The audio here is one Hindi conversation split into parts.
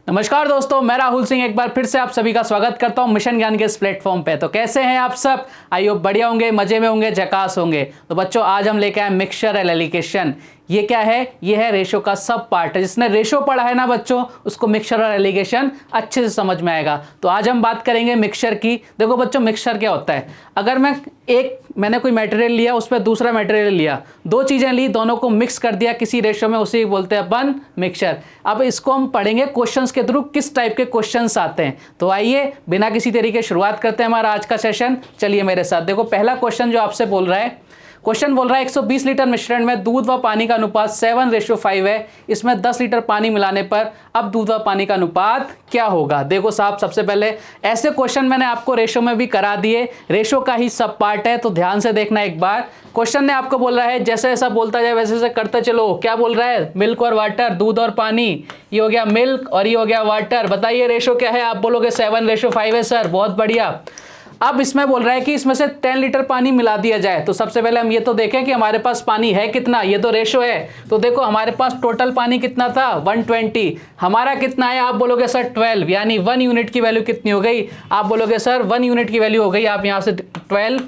नमस्कार दोस्तों, मैं राहुल सिंह एक बार फिर से आप सभी का स्वागत करता हूं मिशन ज्ञान के इस प्लेटफॉर्म पे। तो कैसे हैं आप सब? आई होप बढ़िया होंगे, मजे में होंगे, झकास होंगे। तो बच्चों आज हम लेके आए मिक्सचर एंड एलिगेशन। ये क्या है? ये है रेशो का सब पार्ट है। जिसने रेशो पढ़ा है ना बच्चों, उसको मिक्सचर और एलिगेशन अच्छे से समझ में आएगा। तो आज हम बात करेंगे मिक्सचर की। देखो बच्चों, मिक्सचर क्या होता है? अगर मैंने कोई मटेरियल लिया, उस पर दूसरा मटेरियल लिया, दो चीजें ली, दोनों को मिक्स कर दिया किसी रेशो में, उसे बोलते हैं अपन मिक्सचर। अब इसको हम पढ़ेंगे क्वेश्चंस के थ्रू, किस टाइप के क्वेश्चंस आते हैं। तो आइए बिना किसी तरीके शुरुआत करते हैं हमारा आज का सेशन। चलिए मेरे साथ। देखो पहला क्वेश्चन जो आपसे बोल रहा है, क्वेश्चन बोल रहा है 120 लीटर मिश्रण में दूध व पानी का अनुपात 7:5 है। इसमें 10 लीटर पानी मिलाने पर अब दूध व पानी का अनुपात क्या होगा? देखो साहब, सबसे पहले ऐसे क्वेश्चन मैंने आपको रेशो में भी करा दिए, रेशो का ही सब पार्ट है, तो ध्यान से देखना एक बार। क्वेश्चन ने आपको बोल रहा है जैसे ऐसा बोलता जाए वैसे वैसे करते चलो। क्या बोल रहा है? मिल्क और वाटर, दूध और पानी। ये हो गया मिल्क और ये हो गया वाटर। बताइए रेशो क्या है? आप बोलोगे 7:5 है सर, बहुत बढ़िया। अब इसमें बोल रहा है कि इसमें से 10 लीटर पानी मिला दिया जाए। तो सबसे पहले हम ये तो देखें कि हमारे पास पानी है कितना। ये तो रेशो है, तो देखो हमारे पास टोटल पानी कितना था? 120। हमारा कितना है? आप बोलोगे सर 12, यानी 1 यूनिट की वैल्यू कितनी हो गई? आप बोलोगे सर 1 यूनिट की वैल्यू हो गई। आप यहाँ से 12,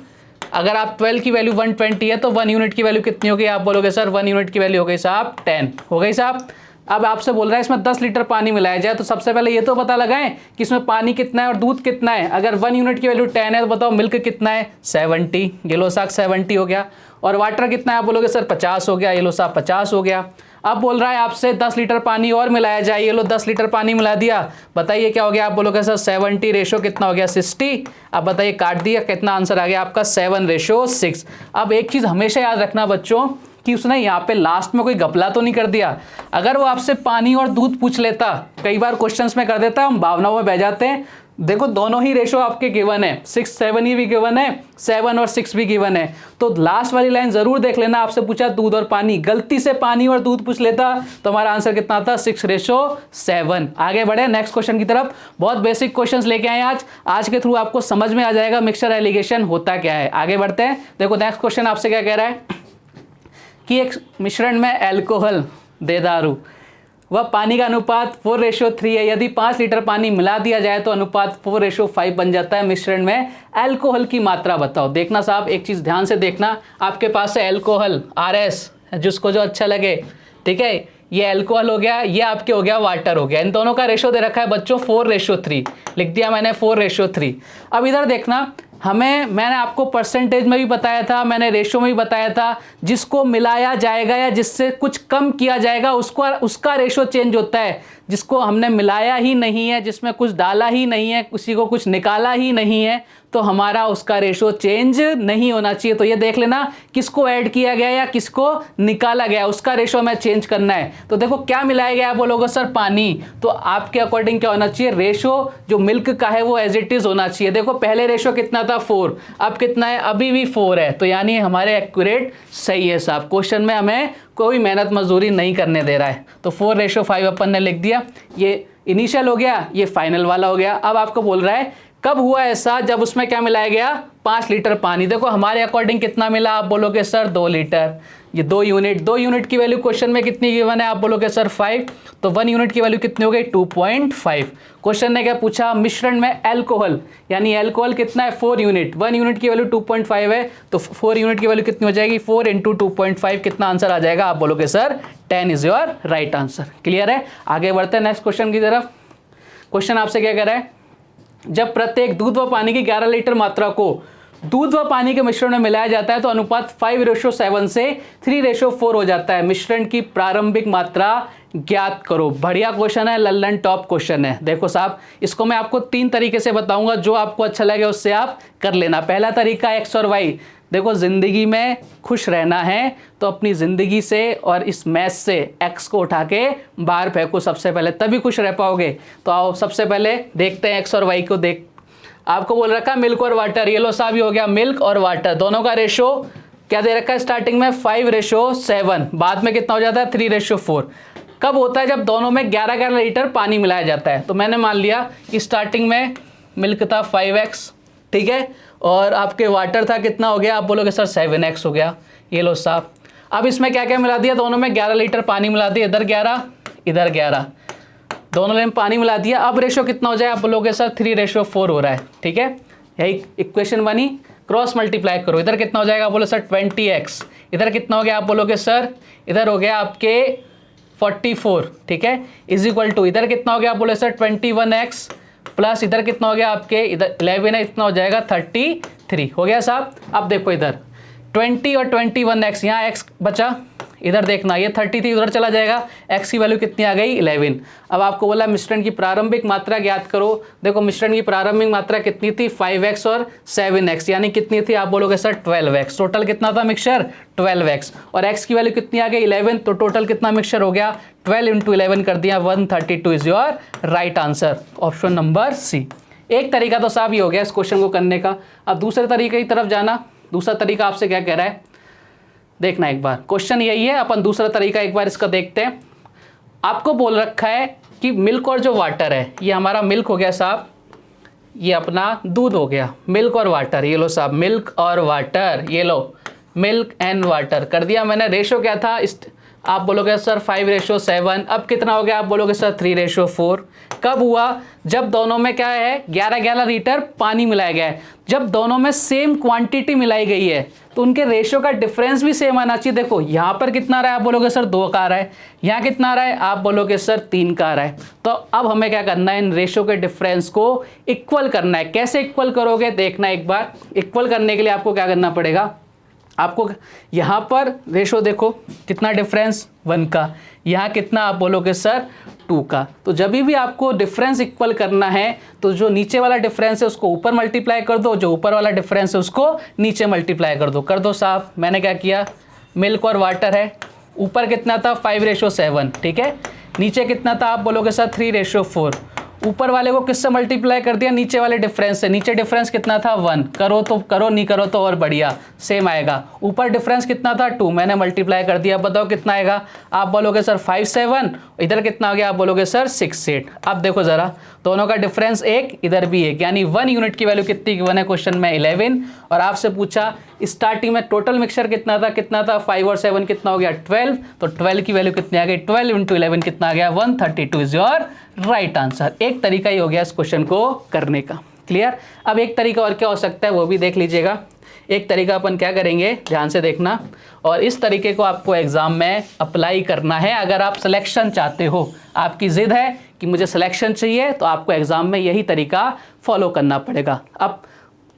अगर आप 12 की वैल्यू 120 है तो 1 यूनिट की वैल्यू कितनी हो गई? आप बोलोगे सर 1 यूनिट की वैल्यू हो गई साहब 10। हो गई साहब। अब आपसे बोल रहा है इसमें 10 लीटर पानी मिलाया जाए, तो सबसे पहले ये तो पता लगाएं कि इसमें पानी कितना है और दूध कितना है। अगर 1 यूनिट की वैल्यू 10 है तो बताओ मिल्क कितना है? 70। ये लो साहब 70 हो गया। और वाटर कितना है? आप बोलोगे सर 50 हो गया। ये लो साहब 50 हो गया। अब बोल रहा है आपसे 10 लीटर पानी और मिलाया जाए। ये लो 10 लीटर पानी मिला दिया। बताइए क्या हो गया? आप बोलोगे सर 70 रेशो कितना हो गया? 60। अब बताइए काट दिया, कितना आंसर आ गया आपका? 7:6। अब एक चीज़ हमेशा याद रखना बच्चों कि उसने यहाँ पे लास्ट में कोई घपला तो नहीं कर दिया। अगर वो आपसे पानी और दूध पूछ लेता, कई बार क्वेश्चंस में कर देता, हम भावनाओं में बह जाते हैं। देखो दोनों ही रेशो आपके गिवन है, 6 7 ही भी गिवन है, 7 और 6 भी गिवन है। तो लास्ट वाली लाइन जरूर देख लेना। आपसे पूछा दूध और पानी, गलती से पानी और दूध पूछ लेता तो हमारा आंसर कितना था? 6:7। आगे बढ़े नेक्स्ट क्वेश्चन की तरफ। बहुत बेसिक क्वेश्चंस लेके आए आज के थ्रू आपको समझ में आ जाएगा मिक्सचर एलिगेशन होता क्या है। आगे बढ़ते हैं। देखो नेक्स्ट क्वेश्चन आपसे क्या कह रहा है कि एक मिश्रण में अल्कोहल दे दारू वह पानी का अनुपात 4:3 है। यदि 5 लीटर पानी मिला दिया जाए तो अनुपात 4:5 बन जाता है। मिश्रण में अल्कोहल की मात्रा बताओ। देखना साहब, एक चीज़ ध्यान से देखना। आपके पास है अल्कोहल RS, जिसको जो अच्छा लगे, ठीक है। ये अल्कोहल हो गया, ये आपके हो गया वाटर हो गया। इन दोनों का रेशो दे रखा है बच्चों 4:3, लिख दिया मैंने 4:3। अब इधर देखना, मैंने आपको परसेंटेज में भी बताया था, मैंने रेशो में भी बताया था, जिसको मिलाया जाएगा या जिससे कुछ कम किया जाएगा उसका रेशो चेंज होता है। जिसको हमने मिलाया ही नहीं है, जिसमें कुछ डाला ही नहीं है, किसी को कुछ निकाला ही नहीं है, तो हमारा उसका रेशो चेंज नहीं होना चाहिए। तो ये देख लेना, किसको ऐड किया गया या किसको निकाला गया, उसका रेशो हमें चेंज करना है। तो देखो क्या मिलाया गया? बोलोगे सर पानी, तो आपके अकॉर्डिंग क्या होना चाहिए? रेशो जो मिल्क का है वो एज इट इज होना चाहिए। देखो पहले रेशो कितना था? 4, अब कितना है? अभी भी 4 है। तो यानी हमारे एक्यूरेट सही है साहब। क्वेश्चन में हमें कोई मेहनत मजदूरी नहीं करने दे रहा है। तो 4:5 अपन ने लिख दिया। ये इनिशियल हो गया, ये फाइनल वाला हो गया। अब आपको बोल रहा है कब हुआ ऐसा? जब उसमें क्या मिलाया गया? 5 लीटर पानी। देखो हमारे अकॉर्डिंग कितना मिला? आप बोलोगे सर 2 लीटर। ये 2 यूनिट की वैल्यू क्वेश्चन में कितनी गिवन है? आप बोलोगे सर 5। तो 1 यूनिट की वैल्यू कितनी हो गई? 2.5। क्वेश्चन ने क्या पूछा? मिश्रण में अल्कोहल, यानी अल्कोहल कितना है? 4 यूनिट। 1 यूनिट की वैल्यू 2.5 है, तो 4 यूनिट की वैल्यू कितनी हो जाएगी? 4 × 2.5। कितना आंसर आ जाएगा? आप बोलोगे sir 10 is your right answer. Clear है? आगे बढ़ते हैं नेक्स्ट क्वेश्चन की तरफ। क्वेश्चन आपसे क्या कह रहा है? जब प्रत्येक दूध व पानी की 11 लीटर मात्रा को दूध व पानी के मिश्रण में मिलाया जाता है तो अनुपात 5:7 से 3:4 हो जाता है। मिश्रण की प्रारंभिक मात्रा ज्ञात करो। बढ़िया क्वेश्चन है, लल्लन टॉप क्वेश्चन है। देखो साहब, इसको मैं आपको 3 तरीके से बताऊंगा, जो आपको अच्छा लगे उससे आप कर लेना। पहला तरीका X और Y। देखो जिंदगी में खुश रहना है तो अपनी जिंदगी से और इस मैथ से X को उठा के बाहर फेंको सबसे पहले, तभी खुश रह पाओगे। तो आओ सबसे पहले देखते हैं X और Y को। देख, आपको बोल रखा है मिल्क और वाटर। ये लो साहब, ये हो गया मिल्क और वाटर, दोनों का रेशो क्या दे रखा है? स्टार्टिंग में 5:7, बाद में कितना हो जाता है? 3:4। कब होता है? जब दोनों में 11 लीटर पानी मिलाया जाता है। तो मैंने मान लिया कि स्टार्टिंग में मिल्क था 5x, ठीक है, और आपके वाटर था कितना हो गया? आप बोलोगे सर 7x हो गया। ये लो साहब, अब इसमें क्या क्या मिला दिया? दोनों में 11 लीटर पानी मिला दिया, इधर 11 इधर 11। दोनों में पानी मिला दिया, अब रेशो कितना हो जाए, आप बोलोगे सर 3:4 हो रहा है, ठीक है, यही इक्वेशन बनी। क्रॉस मल्टीप्लाई करो, इधर कितना हो जाएगा, आप बोलो सर 20x, इधर कितना हो गया, आप बोलोगे सर इधर हो गया आपके 44, ठीक है, इज इक्वल टू इधर कितना हो गया, आप बोले सर 21x प्लस इधर कितना हो गया आपके, इधर 11 है, इतना हो जाएगा 33 हो गया साहब। अब देखो इधर 20 और 21x, यहाँ x बचा, इधर देखना ये 33 उधर चला जाएगा, x की वैल्यू कितनी आ गई 11। अब आपको बोला मिश्रण की प्रारंभिक मात्रा ज्ञात करो। देखो मिश्रण की प्रारंभिक मात्रा कितनी थी, 5x और 7x, यानी कितनी थी, आप बोलोगे सर 12x। टोटल कितना था मिक्सचर 12x, और x की वैल्यू कितनी आ गई 11, तो टोटल कितना मिक्सचर हो गया 12 × 11 कर दिया, 132 is your right answer, option number C. एक तरीका तो साहब ये हो गया इस क्वेश्चन को करने का। अब दूसरे तरीके की तरफ जाना, दूसरा तरीका आपसे क्या कह रहा है देखना एक बार, क्वेश्चन यही है, अपन दूसरा तरीका एक बार इसका देखते हैं। आपको बोल रखा है कि मिल्क और जो वाटर है, ये हमारा मिल्क हो गया साहब, ये अपना दूध हो गया, मिल्क और वाटर, ये लो साहब मिल्क और वाटर, ये लो मिल्क एंड वाटर कर दिया मैंने। रेशो क्या था आप बोलोगे सर 5:7, अब कितना हो गया, आप बोलोगे सर 3:4। कब हुआ, जब दोनों में क्या है 11-11 लीटर पानी मिलाया गया है। जब दोनों में सेम क्वांटिटी मिलाई गई है तो उनके रेशो का डिफरेंस भी सेम आना चाहिए। देखो यहाँ पर कितना आ रहा है, आप बोलोगे सर 2 का आ रहा है, यहाँ कितना आ रहा है, आप बोलोगे सर 3 का आ रहा है। तो अब हमें क्या करना है, इन रेशो के डिफरेंस को इक्वल करना है। कैसे इक्वल करोगे देखना एक बार। इक्वल करने के लिए आपको क्या करना पड़ेगा, आपको यहाँ पर रेशो देखो कितना डिफरेंस 1 का, यहाँ कितना आप बोलोगे सर 2 का। तो जब भी आपको डिफरेंस इक्वल करना है तो जो नीचे वाला डिफरेंस है उसको ऊपर मल्टीप्लाई कर दो, जो ऊपर वाला डिफरेंस है उसको नीचे मल्टीप्लाई कर दो साहब। मैंने क्या किया, मिल्क और वाटर है, ऊपर कितना था 5:7, ठीक है, नीचे कितना था आप बोलोगे सर 3:4। ऊपर वाले को किससे मल्टीप्लाई कर दिया, नीचे वाले डिफरेंस से। नीचे डिफरेंस कितना था 1, करो तो करो, नहीं करो तो और बढ़िया सेम आएगा। ऊपर डिफरेंस कितना था 2, मैंने मल्टीप्लाई कर दिया, बताओ कितना आएगा, आप बोलोगे सर 5-7, इधर कितना हो गया, आप बोलोगे सर 6-8। अब देखो जरा दोनों का डिफरेंस 1, इधर भी 1, यानी 1 यूनिट की वैल्यू कितनी गिवन है क्वेश्चन में 11। और आपसे पूछा स्टार्टिंग में टोटल मिक्सचर कितना था 5 और 7 कितना हो गया 12, तो 12 की वैल्यू कितनी आ गई, 12 × 11 कितना आ गया 132 इज योर राइट आंसर। एक तरीका ही हो गया इस क्वेश्चन को करने का, क्लियर। अब एक तरीका और क्या हो सकता है वो भी देख लीजिएगा। एक तरीका अपन क्या करेंगे, ध्यान से देखना, और इस तरीके को आपको एग्जाम में अप्लाई करना है। अगर आप सिलेक्शन चाहते हो, आपकी जिद है कि मुझे सिलेक्शन चाहिए, तो आपको एग्जाम में यही तरीका फॉलो करना पड़ेगा। अब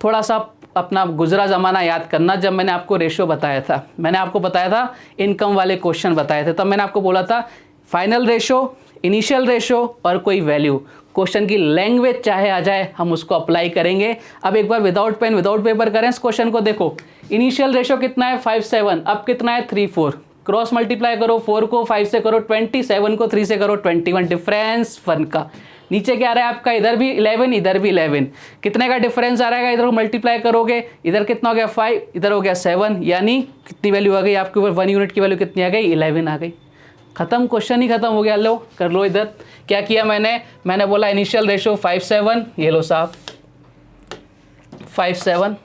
थोड़ा सा अपना गुजरा ज़माना याद करना, जब मैंने आपको रेशो बताया था, मैंने आपको बताया था इनकम वाले क्वेश्चन बताए थे, तब मैंने आपको बोला था फाइनल रेशो, इनिशियल रेशो और कोई वैल्यू, क्वेश्चन की लैंग्वेज चाहे आ जाए हम उसको अप्लाई करेंगे। अब एक बार विदाउट पेन विदाउट पेपर करें इस क्वेश्चन को। देखो इनिशियल रेशो कितना है 5-7, अब कितना है 3-4, क्रॉस मल्टीप्लाई करो, 4 को 5 से करो 20, 7 को 3 से करो 21, डिफरेंस 1 का। नीचे क्या आ रहा है आपका, इधर भी 11 इधर भी 11, कितने का डिफरेंस आ रहा है, इधर को मल्टीप्लाई करोगे, इधर कितना हो गया 5, इधर हो गया 7, यानी कितनी वैल्यू आ गई आपके ऊपर, 1 यूनिट की वैल्यू कितनी आ गई 11 आ गई। खत्म, क्वेश्चन ही खत्म हो गया। लो कर लो, इधर क्या किया मैंने बोला इनिशियल रेशो 5-7, ये लो साहब 5-7,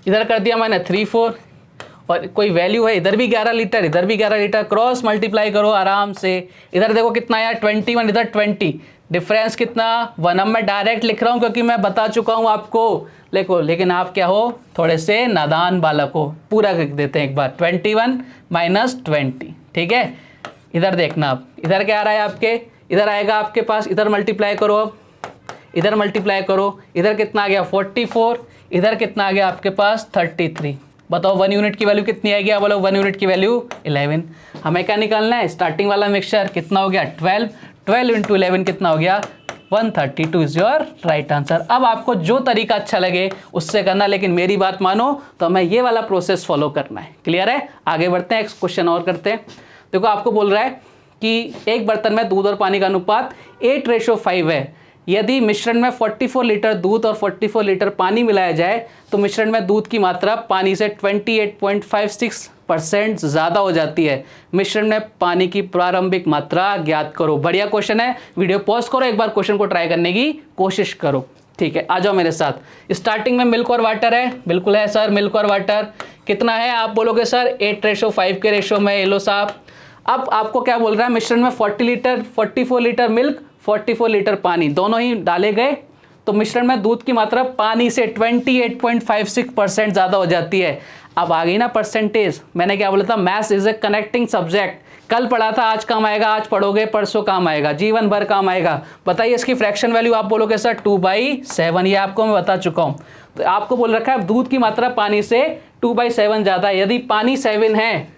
इधर कर दिया मैंने 3-4, और कोई वैल्यू है, इधर भी 11 लीटर इधर भी 11 लीटर, क्रॉस मल्टीप्लाई करो आराम से। इधर देखो कितना आया 21, इधर 20, डिफरेंस कितना 1। अब मैं डायरेक्ट लिख रहा हूँ क्योंकि मैं बता चुका हूँ आपको, देखो, लेकिन आप क्या हो, थोड़े से नादान बालक हो। पूरा लिख देते हैं एक बार, 21 - 20, ठीक है। इधर देखना, आप इधर क्या आ रहा है आपके, इधर आएगा आपके पास, इधर मल्टीप्लाई करो, अब इधर मल्टीप्लाई करो, इधर कितना आ गया 44, इधर कितना आ गया आपके पास 33। बताओ 1 यूनिट की वैल्यू कितनी आएगी, बोलो 1 यूनिट की वैल्यू 11। हमें क्या निकालना है, स्टार्टिंग वाला मिक्सचर कितना हो गया 12, 12 × 11 कितना हो गया 132 इज योर राइट आंसर। अब आपको जो तरीका अच्छा लगे उससे करना, लेकिन मेरी बात मानो तो हमें ये वाला प्रोसेस फॉलो करना है, क्लियर है। आगे बढ़ते हैं, एक क्वेश्चन और करते हैं। देखो आपको बोल रहा है कि एक बर्तन में दूध और पानी का अनुपात 8:5 है। यदि मिश्रण में 44 लीटर दूध और 44 लीटर पानी मिलाया जाए तो मिश्रण में दूध की मात्रा पानी से 28.56% ज़्यादा हो जाती है। मिश्रण में पानी की प्रारंभिक मात्रा ज्ञात करो। बढ़िया क्वेश्चन है, वीडियो पॉज करो, एक बार क्वेश्चन को ट्राई करने की कोशिश करो, ठीक है। आ जाओ मेरे साथ। स्टार्टिंग में मिल्क और वाटर है, बिल्कुल है सर, मिल्क और वाटर कितना है, आप बोलोगे सर 8:5 के रेशो में। ये लो साहब, अब आपको क्या बोल रहा है, मिश्रण में 40 लीटर 44 लीटर मिल्क 44 लीटर पानी दोनों ही डाले गए, तो मिश्रण में दूध की मात्रा पानी से 28.56% ज़्यादा हो जाती है। अब आ गई ना परसेंटेज, मैंने क्या बोला था, maths is a connecting subject. कल पढ़ा था, आज काम आएगा, आज पढ़ोगे परसों काम आएगा, जीवन भर काम आएगा। बताइए इसकी फ्रैक्शन वैल्यू आप बोलोगे सर 2/7, ये आपको मैं बता चुका हूँ। तो आपको बोल रखा है दूध की मात्रा पानी से 2/7 ज़्यादा है। यदि पानी 7 है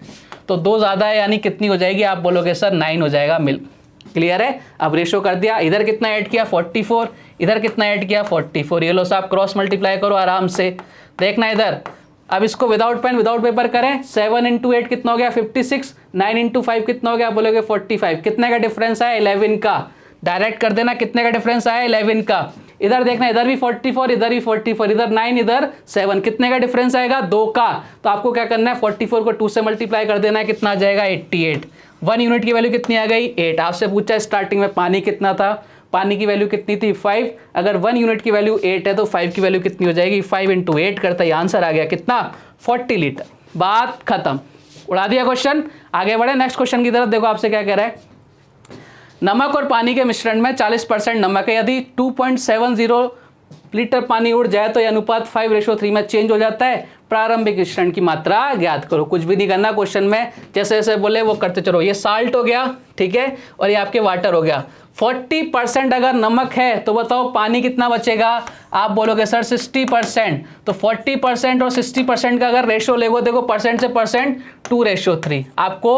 तो 2 ज़्यादा है, यानी कितनी हो जाएगी, आप बोलोगे सर 9 हो जाएगा मिल्क। क्लियर है। अब रेशो कर दिया, इधर कितना ऐड किया 44, इधर कितना ऐड किया 44। ये लो साहब क्रॉस मल्टीप्लाई करो आराम से, देखना इधर। अब इसको विदाउट पेन विदाउट पेपर करें, 7 × 8 कितना हो गया 56, 9 × 5 कितना हो गया, बोलोगे 45। कितने का डिफरेंस आया 11 का, डायरेक्ट कर देना, कितने का डिफरेंस आया 11 का। इधर देखना, इधर भी 44, इधर भी 44, इधर 9, इधर 7, कितने का डिफरेंस आएगा 2 का। तो आपको क्या करना है 44 को 2 से मल्टीप्लाई कर देना है, कितना आ जाएगा 88। 1 यूनिट की वैल्यू कितनी आ गई 8। आपसे पूछा स्टार्टिंग में पानी कितना था, पानी की वैल्यू कितनी थी 5। अगर 1 यूनिट की वैल्यू 8 है तो 5 की वैल्यू कितनी हो जाएगी, 5 × 8 करता है, आंसर आ गया कितना 40 लीटर। बात खत्म, उड़ा दिया क्वेश्चन। आगे बढ़े नेक्स्ट क्वेश्चन की तरफ। देखो आपसे क्या कह रहा है, नमक और पानी के मिश्रण में 40% नमक है, यदि 2.70 लीटर पानी उड़ जाए तो यह अनुपात 5:3 में चेंज हो जाता है। प्रारंभिक मिश्रण की मात्रा ज्ञात करो। कुछ भी नहीं करना क्वेश्चन में, जैसे जैसे बोले वो करते चलो। ये साल्ट हो गया, ठीक है, और ये आपके वाटर हो गया। 40% अगर नमक है तो बताओ पानी कितना बचेगा, आप बोलोगे सर 60%। तो 40% और 60% का अगर रेशो लेगो, देखो परसेंट से परसेंट 2:3। आपको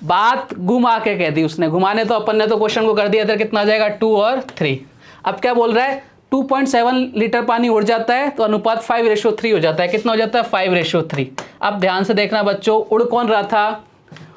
बात घुमा के कह दी उसने, घुमाने तो अपन ने तो क्वेश्चन को कर दिया, इधर कितना आ जाएगा 2 और 3। अब क्या बोल रहा है 2.7 लीटर पानी उड़ जाता है तो अनुपात 5:3 हो जाता है। कितना हो जाता है 5:3। अब ध्यान से देखना बच्चों, उड़ कौन रहा था,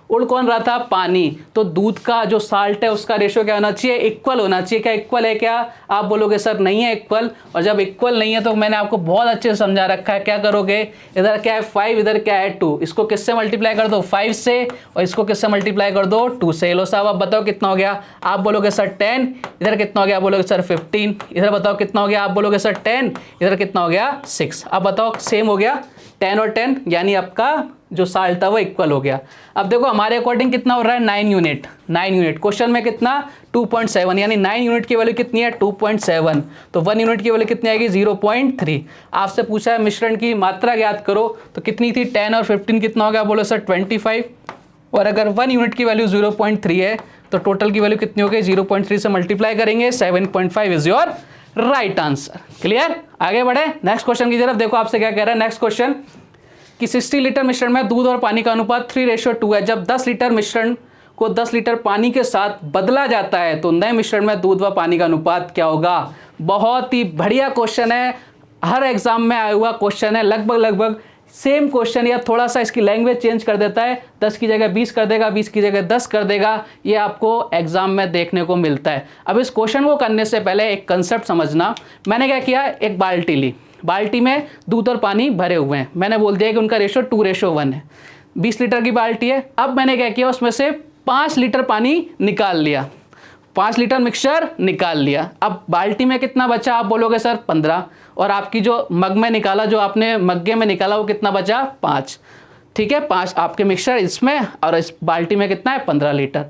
उड़ कौन रहा था, पानी। तो दूध का जो साल्ट है उसका रेशो क्या होना चाहिए, इक्वल होना चाहिए। क्या इक्वल है क्या, आप बोलोगे सर नहीं है इक्वल। और जब इक्वल नहीं है तो मैंने आपको बहुत अच्छे से समझा रखा है, क्या करोगे, इधर क्या है 5, इधर क्या है 2, इसको किससे मल्टीप्लाई कर दो 5 से, और इसको किससे मल्टीप्लाई कर दो 2 से। लो साहब अब बताओ कितना हो गया, आप बोलोगे सर 10, इधर कितना हो गया, बोलोगे सर 15, इधर बताओ कितना हो गया, आप बोलोगे सर 10, इधर कितना हो गया 6। अब बताओ सेम हो गया 10 और 10, यानी आपका जो साल्ट था वो इक्वल हो गया। अब देखो हमारे अकॉर्डिंग कितना हो रहा है 9 यूनिट, 9 यूनिट। क्वेश्चन में कितना 2.7, यानी 9 यूनिट की वैल्यू कितनी है 2.7। तो 1 यूनिट की वैल्यू कितनी आएगी 0.3। आपसे पूछा है मिश्रण की मात्रा ज्ञात करो, तो कितनी थी 10 और 15 कितना हो गया, बोलो सर 25। और अगर 1 यूनिट की वैल्यू 0.3 है तो टोटल की वैल्यू कितनी हो गई, 0.3 से मल्टीप्लाई करेंगे, 7.5 is your right answer. Clear. आगे बढ़े नेक्स्ट क्वेश्चन की तरफ। देखो आपसे क्या कह रहा है नेक्स्ट क्वेश्चन, कि 60 लीटर मिश्रण में दूध और पानी का अनुपात 3:2 है। जब 10 लीटर मिश्रण को 10 लीटर पानी के साथ बदला जाता है तो नए मिश्रण में दूध व पानी का अनुपात क्या होगा। बहुत ही बढ़िया क्वेश्चन है, हर एग्जाम में आया हुआ क्वेश्चन है, लगभग सेम क्वेश्चन, या थोड़ा सा इसकी लैंग्वेज चेंज कर देता है, 10 की जगह 20 कर देगा, 20 की जगह 10 कर देगा। ये आपको एग्जाम में देखने को मिलता है। अब इस क्वेश्चन को करने से पहले एक कंसेप्ट समझना। मैंने क्या किया, एक बाल्टी ली, बाल्टी में दूध और पानी भरे हुए हैं, मैंने बोल दिया कि उनका रेशो 2:1 है। 20 लीटर की बाल्टी है। अब मैंने क्या किया, उसमें से 5 लीटर पानी निकाल लिया, 5 लीटर मिक्सचर निकाल लिया। अब बाल्टी में कितना बचा, आप बोलोगे सर 15, और आपकी जो मग में निकाला, जो आपने मग्गे में निकाला वो कितना बचा 5। ठीक है, 5 आपके मिक्सचर इसमें, और इस बाल्टी में कितना है 15 लीटर।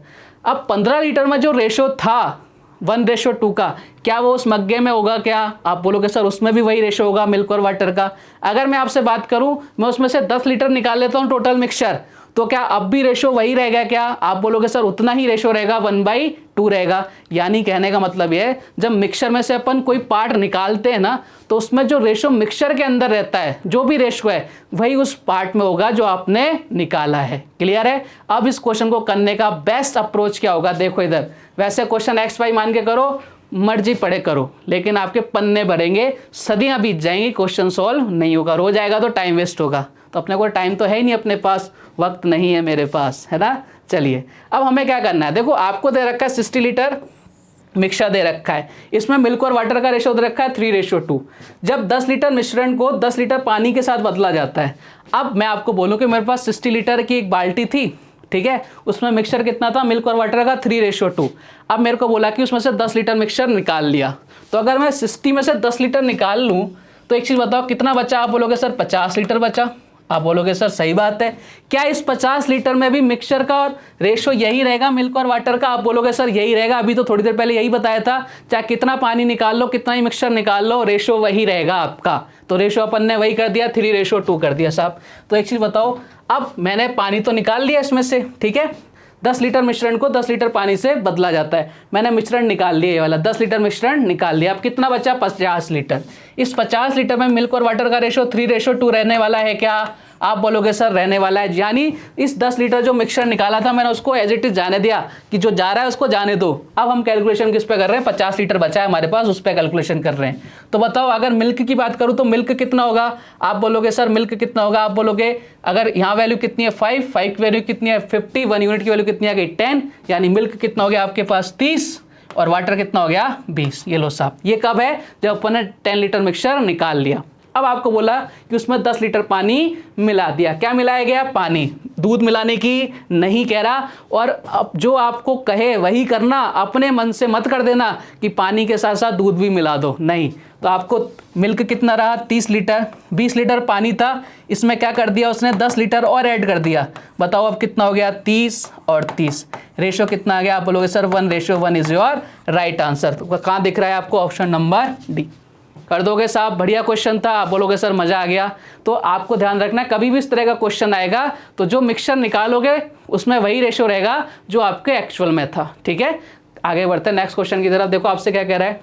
अब 15 लीटर में जो रेशो था 1:2 का, क्या वो उस मग्गे में होगा क्या, आप बोलोगे सर उसमें भी वही रेशो होगा मिल्क और वाटर का। अगर मैं आपसे बात करूं, मैं उसमें से 10 लीटर निकाल लेता हूं टोटल मिक्सचर, तो क्या अब भी रेशो वही रहेगा क्या, आप बोलोगे सर उतना ही रेशो रहेगा, 1/2 रहेगा। यानी कहने का मतलब ये है, जब मिक्सचर में से अपन कोई पार्ट निकालते हैं ना, तो उसमें जो रेशो मिक्सचर के अंदर रहता है, जो भी रेशो है वही उस पार्ट में होगा जो आपने निकाला है। क्लियर है। अब इस क्वेश्चन को करने का बेस्ट अप्रोच क्या होगा, देखो इधर, वैसे क्वेश्चन XY मान के करो, मर्जी पढ़े करो, लेकिन आपके पन्ने भरेंगे, सदियां बीत जाएंगी, क्वेश्चन सॉल्व नहीं होगा, रो जाएगा तो टाइम वेस्ट होगा। तो अपने को टाइम तो है ही नहीं, अपने पास वक्त नहीं है मेरे पास, है ना। चलिए अब हमें क्या करना है, देखो आपको दे रखा है 60 लीटर मिक्सचर दे रखा है, इसमें मिल्क और वाटर का रेशो दे रखा है 3:2। जब 10 लीटर मिश्रण को 10 लीटर पानी के साथ बदला जाता है, अब मैं आपको बोलूँ कि मेरे पास 60 लीटर की एक बाल्टी थी, ठीक है, उसमें मिक्सचर कितना था, मिल्क और वाटर का 3:2। अब मेरे को बोला कि उसमें से 10 लीटर मिक्सचर निकाल लिया, तो अगर मैं 60 में से 10 लीटर निकाल लूँ तो एक चीज़ बताओ कितना बचा, आप बोलोगे सर 50 लीटर बचा। आप बोलोगे सर सही बात है, क्या इस 50 लीटर में भी मिक्सचर का और रेशो यही रहेगा मिल्क और वाटर का? आप बोलोगे सर यही रहेगा, अभी तो थोड़ी देर पहले यही बताया था, चाहे कितना पानी निकाल लो, कितना ही मिक्सचर निकाल लो, रेशो वही रहेगा आपका। तो रेशो अपन ने वही कर दिया, 3:2 कर दिया साहब। तो एक चीज़ बताओ, अब मैंने पानी तो निकाल लिया इसमें से, ठीक है, 10 लीटर मिश्रण को 10 लीटर पानी से बदला जाता है, मैंने मिश्रण निकाल लिया, ये वाला 10 लीटर मिश्रण निकाल लिया। अब कितना बचा? 50 लीटर। इस 50 लीटर में मिल्क और वाटर का रेशो 3:2 रहने वाला है क्या? आप बोलोगे सर रहने वाला है, यानी इस 10 लीटर जो मिक्सचर निकाला था मैंने उसको एज इट इज जाने दिया कि जो जा रहा है उसको जाने दो। अब हम कैलकुलेशन किस पे कर रहे हैं? 50 लीटर बचा है हमारे पास, उस पर कैलकुलेशन कर रहे हैं। तो बताओ अगर मिल्क की बात करूं तो मिल्क कितना होगा? आप बोलोगे सर मिल्क कितना होगा? आप बोलोगे अगर यहाँ वैल्यू कितनी है 5 की वैल्यू कितनी है 50, 1 यूनिट की वैल्यू कितनी आ गई 10, यानी मिल्क कितना हो गया आपके पास 30 और वाटर कितना हो गया 20। ये लो साहब, ये कब है? जब अपन ने 10 लीटर मिक्सचर निकाल लिया। अब आपको बोला कि उसमें 10 लीटर पानी मिला दिया, क्या मिलाया गया? पानी। दूध मिलाने की नहीं कह रहा, और अब जो आपको कहे वही करना, अपने मन से मत कर देना कि पानी के साथ साथ दूध भी मिला दो, नहीं। तो आपको मिल्क कितना रहा? 30 लीटर, 20 लीटर पानी था, इसमें क्या कर दिया उसने? 10 लीटर और ऐड कर दिया। बताओ अब कितना हो गया? 30 और 30, रेशो कितना आ गया? आप बोलोगे sir 1:1 is your right answer. तो कहाँ दिख रहा है आपको? ऑप्शन नंबर डी कर दोगे साहब। बढ़िया क्वेश्चन था। आप बोलोगे सर मजा आ गया। तो आपको ध्यान रखना कभी भी इस तरह का क्वेश्चन आएगा तो जो मिक्सचर निकालोगे उसमें वही रेशो रहेगा जो आपके एक्चुअल में था, ठीक है। आगे बढ़ते हैं नेक्स्ट क्वेश्चन की तरफ। देखो आपसे क्या कह रहा है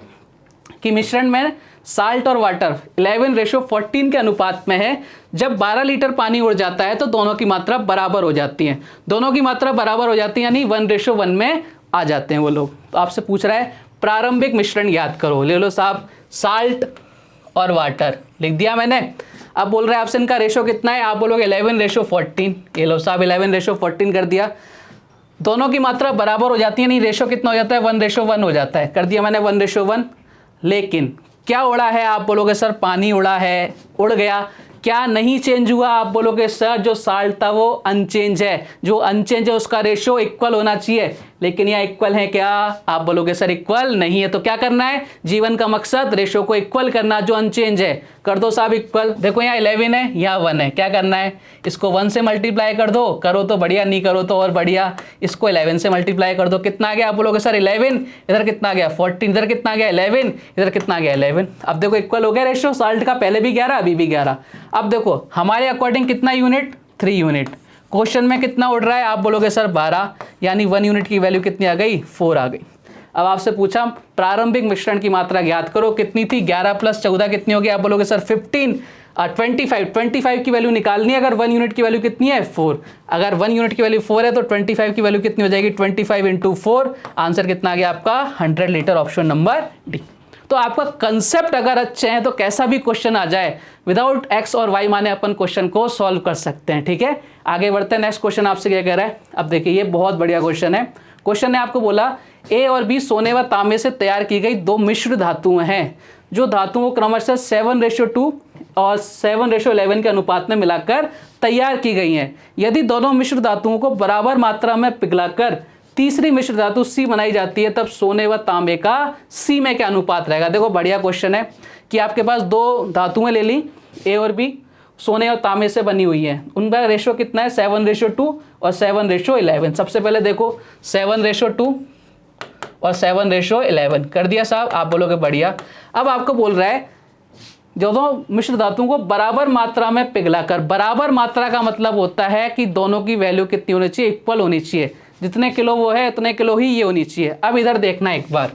कि मिश्रण में साल्ट और वाटर 11:14 के अनुपात में है। जब 12 लीटर पानी उड़ जाता है तो दोनों की मात्रा बराबर हो जाती है। दोनों की मात्रा बराबर हो जाती है यानी 1:1 में आ जाते हैं वो लोग। तो आपसे पूछ रहा है प्रारंभिक मिश्रण याद करो। ले लो साहब, साल्ट और वाटर लिख दिया मैंने। अब बोल रहा है आपसे इनका रेशो कितना है? आप बोलोगे 11:14। ये लो साहब 11:14 कर दिया। दोनों की मात्रा बराबर हो जाती है, नहीं रेशो कितना हो जाता है? 1:1 हो जाता है। कर दिया मैंने 1:1। लेकिन क्या उड़ा है? आप बोलोगे सर पानी उड़ा है, उड़ गया। क्या नहीं चेंज हुआ? आप बोलोगे सर जो साल्ट था वो अनचेंज है। जो अनचेंज है उसका रेशो इक्वल होना चाहिए, लेकिन यहाँ इक्वल है क्या? आप बोलोगे सर इक्वल नहीं है। तो क्या करना है? जीवन का मकसद रेशो को इक्वल करना, जो अनचेंज है कर दो साहब इक्वल। देखो यहाँ 11 है, यहाँ 1 है, क्या करना है? इसको 1 से मल्टीप्लाई कर दो, करो तो बढ़िया, नहीं करो तो और बढ़िया। इसको 11 से मल्टीप्लाई कर दो, कितना आ गया? आप बोलोगे सर 11, इधर कितना आ गया 14, इधर कितना आ गया 11, इधर कितना आ गया 11। अब देखो इक्वल हो गया रेशो। साल्ट का पहले भी 11 अभी भी 11। अब देखो हमारे अकॉर्डिंग कितना यूनिट? 3 यूनिट। क्वेश्चन में कितना उड़ रहा है? आप बोलोगे सर 12, यानी 1 यूनिट की वैल्यू कितनी आ गई? 4 आ गई। अब आपसे पूछा प्रारंभिक मिश्रण की मात्रा ज्ञात करो, कितनी थी? 11 + 14 कितनी होगी? आप बोलोगे सर 15 25 की वैल्यू निकालनी है। अगर 1 यूनिट की वैल्यू कितनी है? 4। अगर 1 यूनिट की वैल्यू 4 है तो 25 की वैल्यू कितनी हो जाएगी? 25 × 4। आंसर कितना आ गया आपका? 100 लीटर, ऑप्शन नंबर डी। तो आपका कंसेप्ट अगर अच्छे हैं तो कैसा भी क्वेश्चन आ जाए विदाउट एक्स और वाई माने अपन क्वेश्चन को सॉल्व कर सकते हैं, ठीक है। आगे बढ़ते हैं। नेक्स्ट क्वेश्चन आपसे क्या कह रहा है? अब देखिए ये बहुत बढ़िया क्वेश्चन है। क्वेश्चन ने आपको बोला ए और बी सोने व तांबे से तैयार की गई 2 मिश्र धातुएं हैं, जो धातुओं को क्रमशः 7:2 और 7:11 के अनुपात में मिलाकर तैयार की गई हैं। यदि दोनों मिश्र धातुओं को बराबर मात्रा में पिघलाकर तीसरी मिश्र धातु सी बनाई जाती है तब सोने व तांबे का सी में क्या अनुपात रहेगा? देखो बढ़िया क्वेश्चन है कि आपके पास 2 धातुएं ले ली, ए और बी, सोने और तांबे से बनी हुई है। उनका रेशो कितना है? 7:2 और 7:11। सबसे पहले देखो 7:2 और 7:11 कर दिया साहब। आप बोलोगे बढ़िया। अब आपको बोल रहा है जो दो मिश्र धातुओं को बराबर मात्रा में पिघलाकर, बराबर मात्रा का मतलब होता है कि दोनों की वैल्यू कितनी होनी चाहिए? इक्वल होनी चाहिए। जितने किलो वो है उतने किलो ही ये होनी चाहिए। अब इधर देखना एक बार,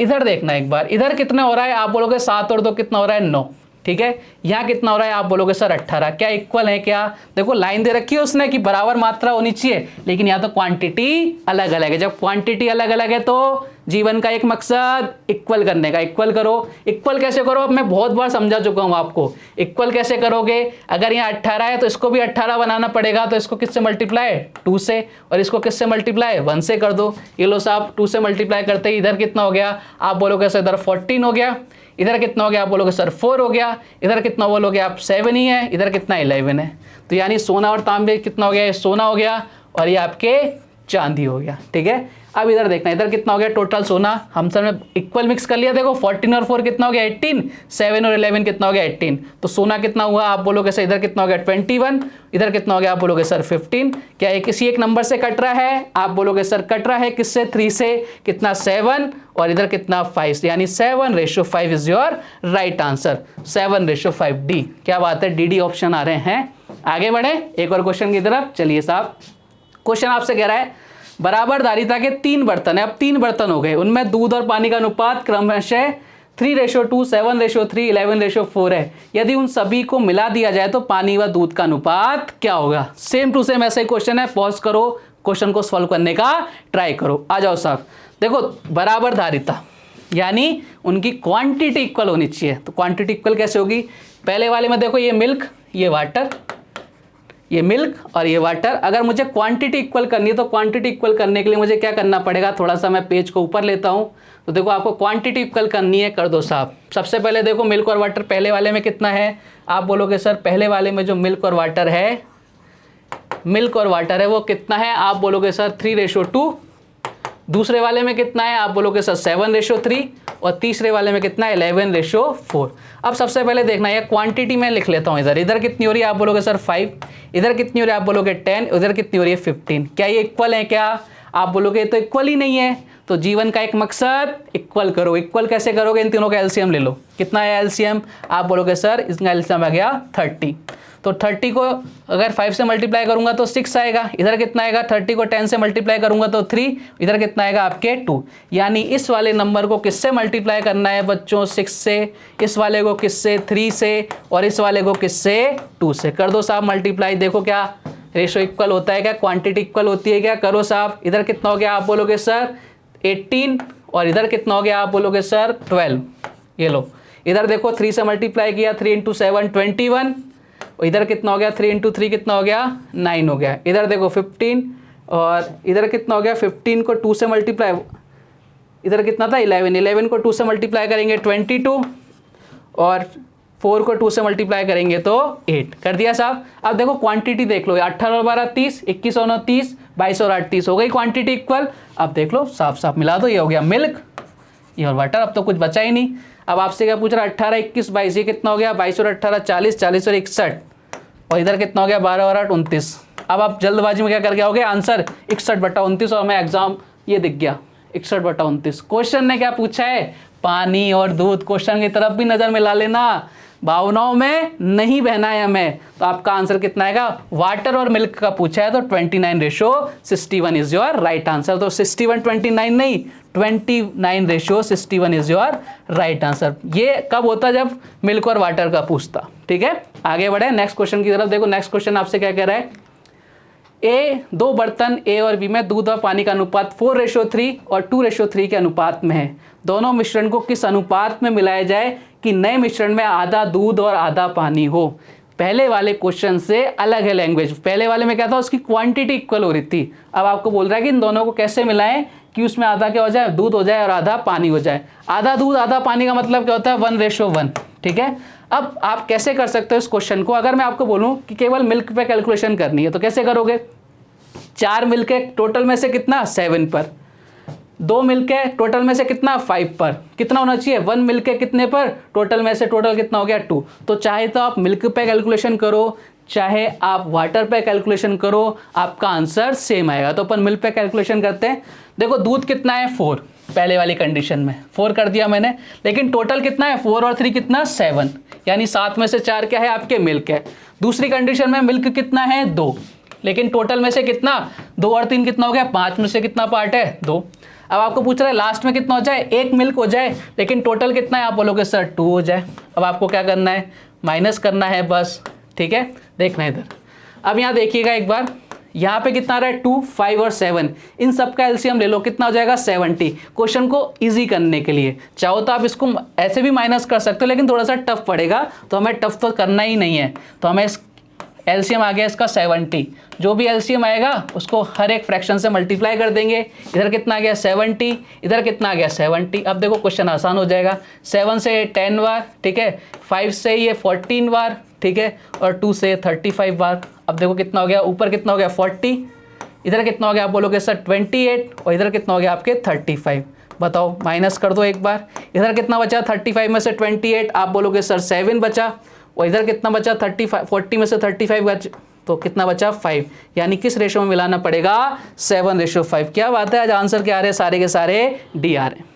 इधर देखना एक बार, इधर कितना हो रहा है? आप बोलोगे 7 और 2 कितना हो रहा है? 9, ठीक है। यहाँ कितना हो रहा है? आप बोलोगे सर 18। क्या इक्वल है क्या? देखो लाइन दे रखी है उसने कि बराबर मात्रा होनी चाहिए, लेकिन यहाँ तो क्वांटिटी अलग अलग है। जब क्वांटिटी अलग अलग है तो जीवन का एक मकसद इक्वल करने का। इक्वल करो। इक्वल कैसे करो? अब मैं बहुत बार समझा चुका हूँ आपको। इक्वल कैसे करोगे? अगर यहाँ 18 है तो इसको भी 18 बनाना पड़ेगा, तो इसको किससे मल्टीप्लाई? 2 से। और इसको किससे मल्टीप्लाई? 1 से कर दो। ये लो साहब 2 से मल्टीप्लाई करते ही इधर कितना हो गया? आप बोलोगे सर इधर 14 हो गया। इधर कितना हो गया? आप बोलोगे सर 4 हो गया। इधर कितना बोलोगे आप? 7 ही है। इधर कितना? 11 है। तो यानी सोना और तांबे कितना हो गया? ये सोना हो गया और ये आपके चांदी हो गया। ठीक है, अब इधर देखना, इधर कितना हो गया टोटल सोना, हम सब ने इक्वल मिक्स कर लिया। देखो 14 और 4 कितना हो गया 18, 7 और 11 कितना हो गया 18। तो सोना कितना हुआ आप बोलोगे सर, इधर कितना हो गया 21, इधर कितना हो गया आप बोलोगे सर 15। क्या ये किसी एक नंबर से कट रहा है? आप बोलोगे सर कट रहा है किससे, 3 से, कितना 7 और इधर कितना 5, यानी 7:5 is your right answer, 7:5 D. क्या बात है, डी ऑप्शन आ रहे हैं। आगे बढ़े एक और क्वेश्चन की तरफ। चलिए साहब, क्वेश्चन आपसे कह रहा है बराबर धारिता के 3 बर्तन है। अब 3 बर्तन हो गए, उनमें दूध और पानी का अनुपात क्रमशः 3:2, 7:3, 11:4 है। यदि उन सभी को मिला दिया जाए तो पानी व दूध का अनुपात क्या होगा? सेम टू सेम ऐसा ही क्वेश्चन है, पॉज करो, क्वेश्चन को सॉल्व करने का ट्राई करो। आ जाओ साहब, देखो बराबर धारिता यानी उनकी क्वांटिटी इक्वल होनी चाहिए। तो क्वांटिटी इक्वल कैसे होगी? पहले वाले में देखो ये मिल्क, ये वाटर, ये मिल्क और ये वाटर। अगर मुझे क्वांटिटी इक्वल करनी है तो क्वांटिटी इक्वल करने के लिए मुझे क्या करना पड़ेगा? थोड़ा सा मैं पेज को ऊपर लेता हूँ। तो देखो आपको क्वांटिटी इक्वल करनी है, कर दो साहब। सबसे पहले देखो मिल्क और वाटर पहले वाले में कितना है? आप बोलोगे सर पहले वाले में जो मिल्क और वाटर है, मिल्क और वाटर है वो कितना है? आप बोलोगे सर 3:2। दूसरे वाले में कितना है? आप बोलोगे सर 7:3 और तीसरे वाले में कितना है? 11:4। अब सबसे पहले देखना है क्वांटिटी में लिख लेता हूँ। इधर कितनी हो रही है? आप बोलोगे सर 5, इधर कितनी हो रही है? आप बोलोगे 10, इधर कितनी हो रही है? 15। क्या ये इक्वल है क्या? आप बोलोगे तो इक्वल ही नहीं है। तो जीवन का एक मकसद इक्वल करो। इक्वल कैसे करोगे? इन तीनों का एलसीएम ले लो। कितना है एलसीएम? आप बोलोगे सर इसका एलसीएम आ गया 30। तो 30 को अगर 5 से मल्टीप्लाई करूंगा तो 6 आएगा। इधर कितना आएगा? 30 को 10 से मल्टीप्लाई करूंगा तो 3, इधर कितना आएगा आपके 2। यानी इस वाले नंबर को किससे मल्टीप्लाई करना है बच्चों? 6 से। इस वाले को किससे? 3 से। और इस वाले को किससे? 2 से। कर दो साहब मल्टीप्लाई। देखो क्या रेशो इक्वल होता है क्या? क्वांटिटी इक्वल होती है क्या? करो साहब। इधर कितना हो गया? आप बोलोगे सर 18 और इधर कितना हो गया? आप बोलोगे सर 12। ये लो, इधर देखो 3 से मल्टीप्लाई किया, 3 × 7 21। और इधर कितना हो गया? 3 × 3 कितना हो गया? 9 हो गया। इधर देखो 15 और इधर कितना हो गया? 15 को 2 से मल्टीप्लाई, इधर कितना था? 11। 11 को 2 से मल्टीप्लाई करेंगे 22 और 4 को 2 से मल्टीप्लाई करेंगे तो 8। कर दिया साहब। अब देखो क्वांटिटी देख लो, 18 और 12 30, 21 और 9 30, 22 और 8 30। हो गई क्वांटिटी इक्वल। अब देख लो साफ साफ मिला दो, ये हो गया मिल्क, ये और वाटर। अब तो कुछ बचा ही नहीं। अब आपसे क्या पूछ रहा है? 18, 21, 22, ये कितना हो गया? 22 और 18 40, 40 और 61 और इधर कितना हो गया? 12 और 8 29। अब आप जल्दबाजी में क्या कर गए होगे? आंसर 61/29 और हमें एग्जाम ये दिख गया 61/29। क्वेश्चन ने क्या पूछा है? पानी और दूध। क्वेश्चन की तरफ भी नजर मिला लेना, भावनाओं में नहीं बहना है हमें। तो आपका आंसर कितना आएगा? वाटर और मिल्क का पूछा है तो 29:61 इज योर राइट आंसर। तो 61:29 नहीं, 29:61 इज योर राइट आंसर। ये कब होता? जब मिल्क और वाटर का पूछता। ठीक है, आगे बढ़े नेक्स्ट क्वेश्चन की तरफ। देखो नेक्स्ट क्वेश्चन आपसे क्या कह रहा है? दो बर्तन ए और बी में दूध और पानी का अनुपात 4:3 और 2:3 के अनुपात में है। दोनों मिश्रण को किस अनुपात में मिलाया जाए कि नए मिश्रण में आधा दूध और आधा पानी हो? पहले वाले क्वेश्चन से अलग है लैंग्वेज। पहले वाले में क्या था? उसकी क्वांटिटी इक्वल हो रही थी। अब आपको बोल रहा है कि इन दोनों को कैसे मिलाएं कि उसमें आधा क्या हो जाए? दूध हो जाए और आधा पानी हो जाए। आधा दूध आधा पानी का मतलब क्या होता है? 1:1। ठीक है, अब आप कैसे कर सकते हो इस क्वेश्चन को? अगर मैं आपको बोलूं कि केवल मिल्क पे कैलकुलेशन करनी है तो कैसे करोगे? 4 मिल्क है टोटल में से कितना? 7 पर। 2 मिल्क है टोटल में से कितना? 5 पर। कितना होना चाहिए? 1 मिल्क है कितने पर? टोटल में से टोटल कितना हो गया? 2। तो चाहे तो आप मिल्क पे कैलकुलेशन करो, चाहे आप वाटर पे कैलकुलेशन करो, आपका आंसर सेम आएगा। तो अपन मिल्क पे कैलकुलेशन करते हैं। देखो दूध कितना है? 4। पहले वाली कंडीशन में 4 कर दिया मैंने, लेकिन टोटल कितना है? 4 और 3 कितना? 7, यानी 7 में से 4 क्या है? आपके मिल्क है। दूसरी कंडीशन में मिल्क कितना है? 2, लेकिन टोटल में से कितना? 2 और 3 कितना हो गया? 5 में से कितना पार्ट है? 2। अब आपको पूछ रहा है लास्ट में कितना हो जाए? 1 मिल्क हो जाए, लेकिन टोटल कितना है? आप बोलोगे सर 2 हो जाए। अब आपको क्या करना है? माइनस करना है बस। ठीक है, देखना है इधर। अब यहाँ देखिएगा एक बार, यहाँ पे कितना आ रहा है? 2, 5 और 7। इन सब का एलसीएम ले लो, कितना हो जाएगा? 70। क्वेश्चन को इजी करने के लिए चाहो तो आप इसको ऐसे भी माइनस कर सकते हो, लेकिन थोड़ा सा टफ पड़ेगा, तो हमें टफ तो करना ही नहीं है। तो हमें एलसीएम आ गया इसका 70। जो भी एलसीएम आएगा उसको हर एक फ्रैक्शन से मल्टीप्लाई कर देंगे। इधर कितना आ गया? 70, इधर कितना आ गया? 70। अब देखो क्वेश्चन आसान हो जाएगा। 7 से 10 बार, ठीक है, 5 से ये 14 बार, ठीक है, और 2 से 35 बार। अब देखो कितना हो गया? ऊपर कितना हो गया? 40, इधर कितना हो गया आप बोलोगे सर 28 और इधर कितना हो गया आपके 35। बताओ माइनस कर दो एक बार। इधर कितना बचा 35 में से 28, आप बोलोगे सर 7 बचा। और इधर कितना बचा 40 में से 35 बचा, तो कितना बचा 5। यानी किस रेशो में मिलाना पड़ेगा 7:5। क्या बात है, आज आंसर क्या आ रहे हैं, सारे के सारे डी आ रहे हैं।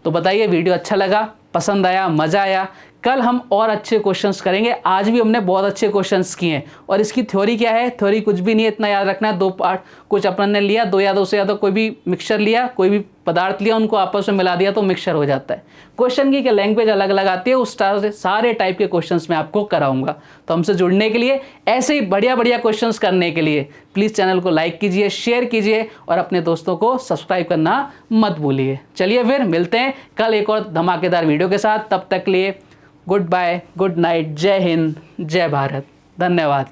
तो बताइए वीडियो अच्छा लगा, पसंद आया, मज़ा आया? कल हम और अच्छे क्वेश्चंस करेंगे। आज भी हमने बहुत अच्छे क्वेश्चंस किए हैं। और इसकी थ्योरी क्या है, थ्योरी कुछ भी नहीं है, इतना याद रखना है। 2 पार्ट कुछ अपन ने लिया, 2 या 2 से ज़्यादा कोई भी मिक्सचर लिया, कोई भी पदार्थ लिया, उनको आपस में मिला दिया तो मिक्सचर हो जाता है। क्वेश्चन की क्या लैंग्वेज अलग अलग आती है, उस तरह से सारे टाइप के क्वेश्चंस मैं आपको कराऊंगा। तो हमसे जुड़ने के लिए, ऐसे ही बढ़िया बढ़िया क्वेश्चंस करने के लिए प्लीज़ चैनल को लाइक कीजिए, शेयर कीजिए और अपने दोस्तों को सब्सक्राइब करना मत भूलिए। चलिए फिर मिलते हैं कल एक और धमाकेदार वीडियो के साथ। तब तक लिए गुड बाय, गुड नाइट, जय हिंद, जय भारत, धन्यवाद।